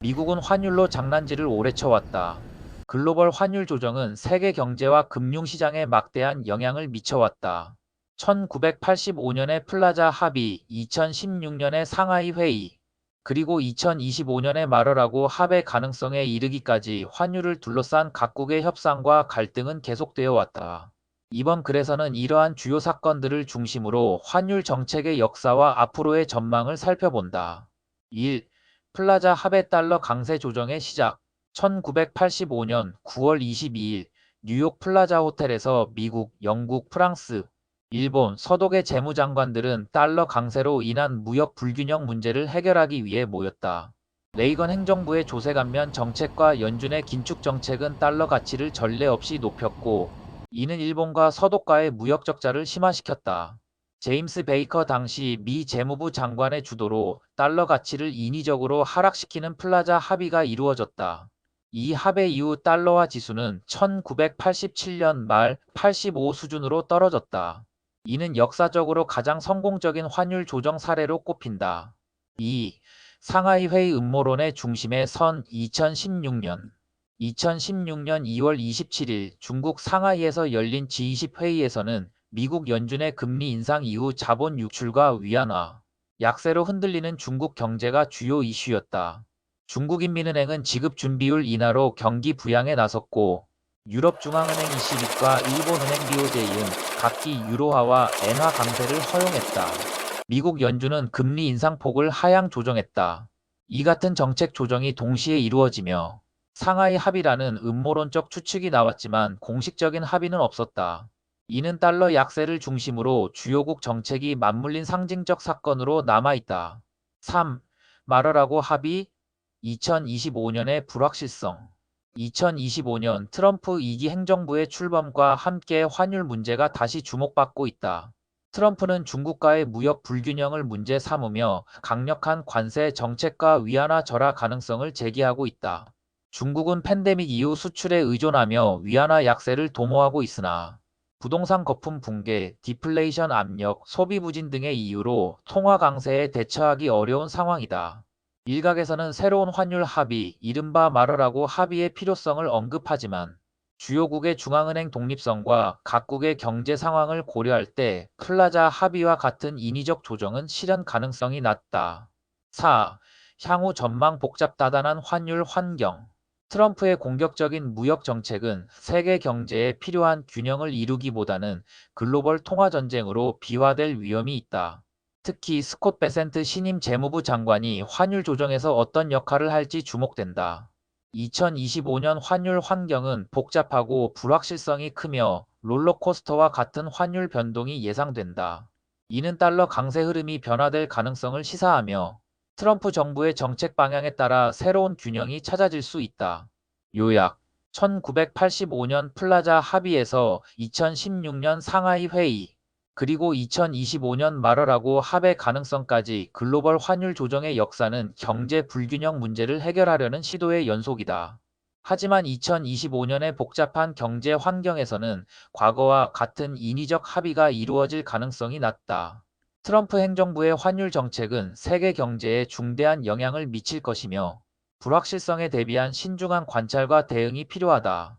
미국은 환율로 장난질을 오래 쳐왔다. 글로벌 환율 조정은 세계 경제와 금융시장에 막대한 영향을 미쳐왔다. 1985년의 플라자 합의, 2016년의 상하이 회의, 그리고 2025년의 마러라고 합의 가능성에 이르기까지 환율을 둘러싼 각국의 협상과 갈등은 계속되어 왔다. 이번 글에서는 이러한 주요 사건들을 중심으로 환율 정책의 역사와 앞으로의 전망을 살펴본다. 1. 플라자 합의 달러 강세 조정의 시작. 1985년 9월 22일 뉴욕 플라자 호텔에서 미국, 영국, 프랑스, 일본, 서독의 재무장관들은 달러 강세로 인한 무역 불균형 문제를 해결하기 위해 모였다. 레이건 행정부의 조세감면 정책과 연준의 긴축 정책은 달러 가치를 전례 없이 높였고, 이는 일본과 서독과의 무역 적자를 심화시켰다. 제임스 베이커 당시 미 재무부 장관의 주도로 달러 가치를 인위적으로 하락시키는 플라자 합의가 이루어졌다. 이 합의 이후 달러화 지수는 1987년 말 85 수준으로 떨어졌다. 이는 역사적으로 가장 성공적인 환율 조정 사례로 꼽힌다. 2. 상하이 회의 음모론의 중심에 선 2016년 2월 27일 중국 상하이에서 열린 G20 회의에서는 미국 연준의 금리 인상 이후 자본 유출과 위안화, 약세로 흔들리는 중국 경제가 주요 이슈였다. 중국인민은행은 지급준비율 인하로 경기 부양에 나섰고, 유럽중앙은행 ECB과 일본은행 BOJ는 각기 유로화와 엔화 강세를 허용했다. 미국 연준은 금리 인상폭을 하향 조정했다. 이 같은 정책 조정이 동시에 이루어지며 상하이 합의라는 음모론적 추측이 나왔지만 공식적인 합의는 없었다. 이는 달러 약세를 중심으로 주요국 정책이 맞물린 상징적 사건으로 남아있다. 3. 말하라고 합의 2025년의 불확실성 2025년 트럼프 2기 행정부의 출범과 함께 환율 문제가 다시 주목받고 있다. 트럼프는 중국과의 무역 불균형을 문제 삼으며 강력한 관세 정책과 위안화 절하 가능성을 제기하고 있다. 중국은 팬데믹 이후 수출에 의존하며 위안화 약세를 도모하고 있으나 부동산 거품 붕괴, 디플레이션 압력, 소비 부진 등의 이유로 통화 강세에 대처하기 어려운 상황이다. 일각에서는 새로운 환율 합의, 이른바 마러라고 합의의 필요성을 언급하지만 주요국의 중앙은행 독립성과 각국의 경제 상황을 고려할 때 플라자 합의와 같은 인위적 조정은 실현 가능성이 낮다. 4. 향후 전망 복잡다단한 환율 환경 트럼프의 공격적인 무역 정책은 세계 경제에 필요한 균형을 이루기보다는 글로벌 통화 전쟁으로 비화될 위험이 있다. 특히 스콧 베센트 신임 재무부 장관이 환율 조정에서 어떤 역할을 할지 주목된다. 2025년 환율 환경은 복잡하고 불확실성이 크며 롤러코스터와 같은 환율 변동이 예상된다. 이는 달러 강세 흐름이 변화될 가능성을 시사하며 트럼프 정부의 정책 방향에 따라 새로운 균형이 찾아질 수 있다. 요약 1985년 플라자 합의에서 2016년 상하이 회의 그리고 2025년 말하라고 합의 가능성까지 글로벌 환율 조정의 역사는 경제 불균형 문제를 해결하려는 시도의 연속이다. 하지만 2025년의 복잡한 경제 환경에서는 과거와 같은 인위적 합의가 이루어질 가능성이 낮다. 트럼프 행정부의 환율 정책은 세계 경제에 중대한 영향을 미칠 것이며 불확실성에 대비한 신중한 관찰과 대응이 필요하다.